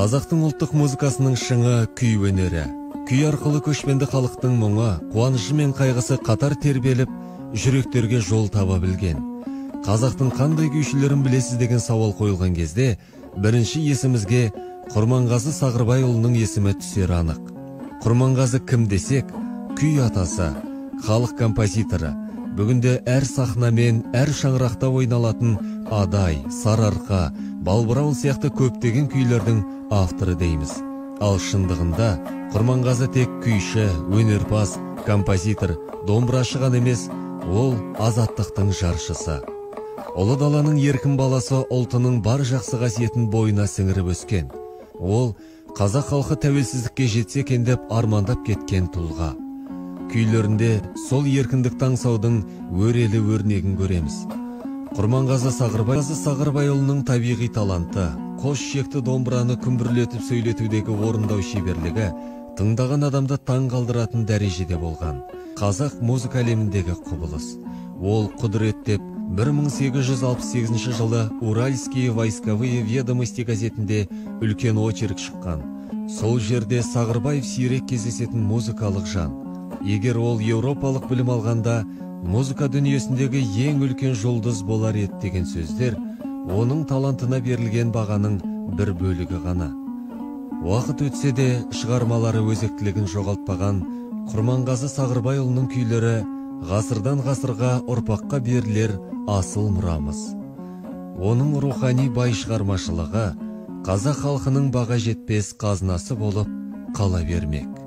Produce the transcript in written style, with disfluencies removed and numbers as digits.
Қазақтың ұлттық музыкасының шыңы күй өнері. Күй арқылы көшпенді халықтың мұңы, қуанышы мен қайғысы қатар тербеліп, жүректерге жол таба білген. Қазақтың қандай күйшілерін білесіз деген сауал қойылған кезде, бірінші есімізге Құрманғазы Сағырбайұлының есімі түсері анық. Құрманғазы кім десек, күй атасы, халық композиторы. Бүгінде әр сахна мен әр шаңырақта ойналатын Адай, Сарыарқа, Балбырауын сияқты көптеген күйлердің авторы дейміз. Ал шындығында Құрманғазы тек күйші, өнерпаз, композитор, домбырашы ғана емес, ол азаттықтың жаршысы. Ұлы даланың еркін баласы ұлтының бар жақсы қасиетін бойына сіңіріп өскен. Ол қазақ халқы тәуелсіздікке жетсе екен деп армандап кеткен тұлға. Күйлерінде сол еркіндікті аңсаудың өрелі өрнегін көреміз. Құрманғазы Сағырбайұлының табиғи таланты, қос шекті домбыраны күмбірлетіп сөйлетудегі орындау шеберлігі тыңдаған адамды таң қалдыратын дәрежеде болған. Қазақ музыка әлеміндегі құбылыс. Ол құдірет деп 1868 жылы Уральские войсковые ведомости газетінде үлкен очерк шыққан. Сол жерде Сағырбаев сирек кездесетін музыкалық жан. Егер ол еуропалық білім алғанда, музыка дүниесіндегі ең үлкен жұлдыз болар еді деген сөздер, оның талантына берілген бағаның бір бөлігі ғана. Уақыт өтсе де шығармалары өзектілігін жоғалтпаған Құрманғазы Сағырбайұлының күйлері ғасырдан ғасырға ұрпаққа берілер асыл мұрамыз. Оның рухани бай шығармашылығы қазақ халқының баға жетпес қазынасы болып қала бермек.